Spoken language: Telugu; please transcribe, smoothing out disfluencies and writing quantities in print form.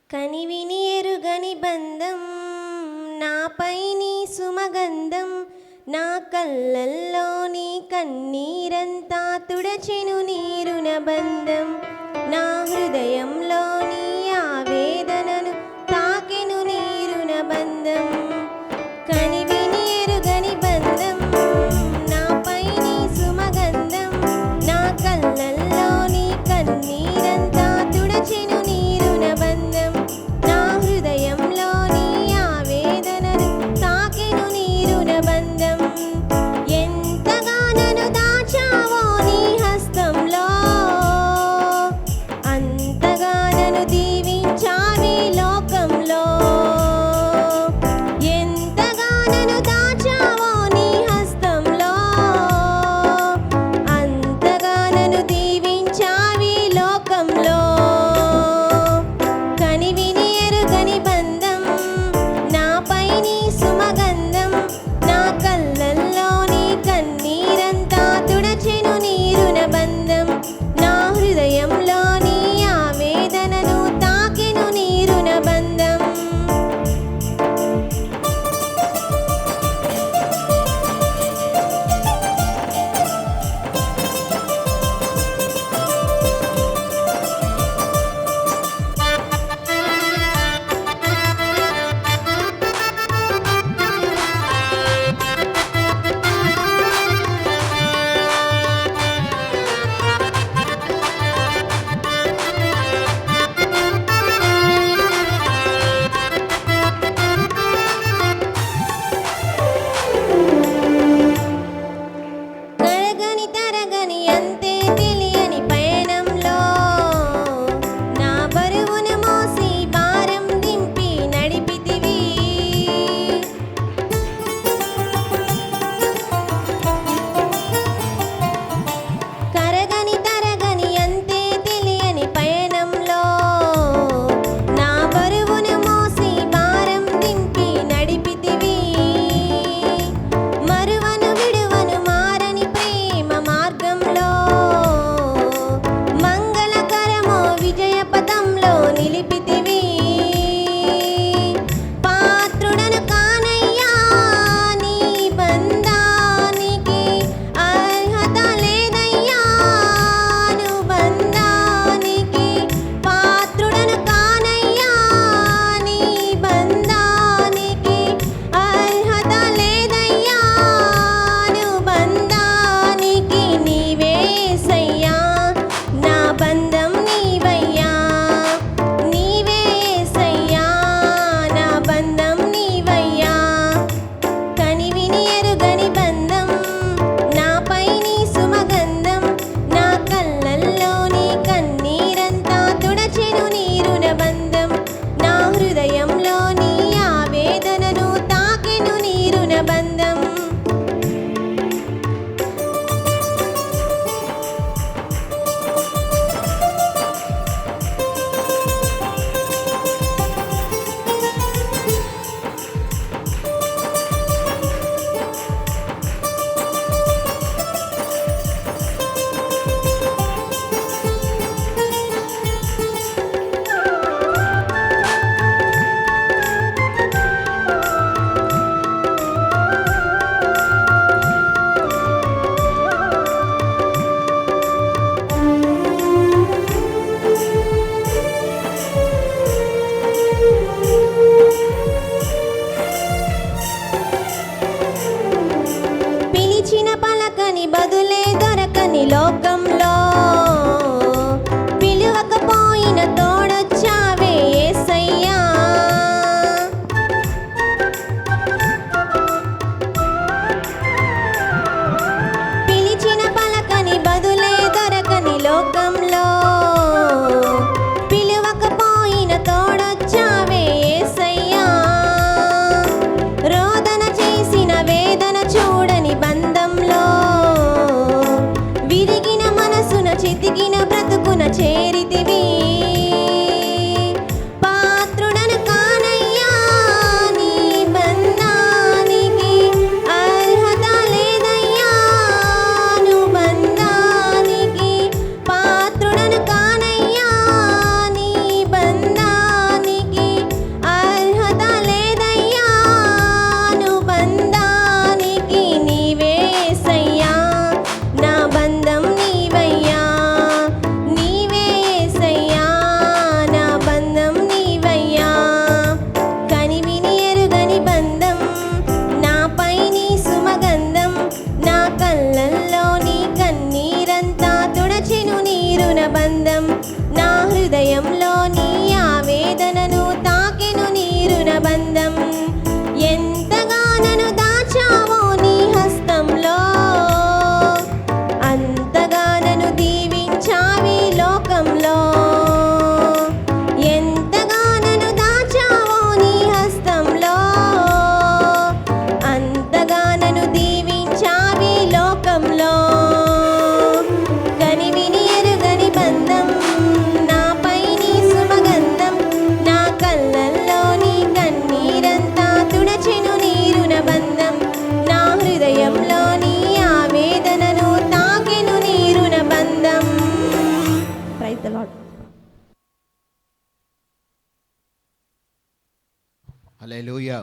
కనివిని ఎరుగని బంధం నాపై నీ సుమగంధం నా కళ్ళల్లో నీ కన్నీరంతా తుడచెను నీరున బంధం నా హృదయంలో నీ ఆవేదనను తాకెను నీరున బంధం కనివిని ఎరుగని బంధం నాపై నీ సుమగంధం నా కళ్ళల్లో నీ కన్నీరంతా తుడచెను నీరున బంధం నా హృదయంలో నీ ఆవేదనను తాకెను నీరున బంధం ఎంతగా నన్ను దాచావో నీ హస్తంలో అంతగా నన్ను దీవించావే లోకంలో ఎంతగా నన్ను దాచావో నీ హస్తంలో అంతగా నన్ను దీవించావే లోకంలో కనివిని ఎరుగని బంధం నాపై నీ సుమగంధం నా కళ్ళల్లో నీ కన్నీరంతా తుడచెను నీరున బంధం నా హృదయంలో నీ ఆవేదనను తాకెను నీరున బంధం కరగని తరగని అంతే తెలియని పయనంలో నా బరువును మోసి భారం దింపి నడిపితివి కరగని తరగని అంతే తెలియని పయనంలో నా బరువును మోసి భారం దింపి నడిపితివి మరువను విడువను మారని ప్రేమ మార్గంలో మంగళకరమో విజయ పదంలో నిలిపితివి పాత్రుడను కానయ్యా నీ బంధానికి అర్హత లేదయ్యా అనుబంధానికి పాత్రుడను కానయ్యా నీ బంధానికి అర్హత లేదయ్యా అనుబంధానికి నీవేసయ్యా నా బంధం నీవయ్యా నీవే హల్లెలూయా.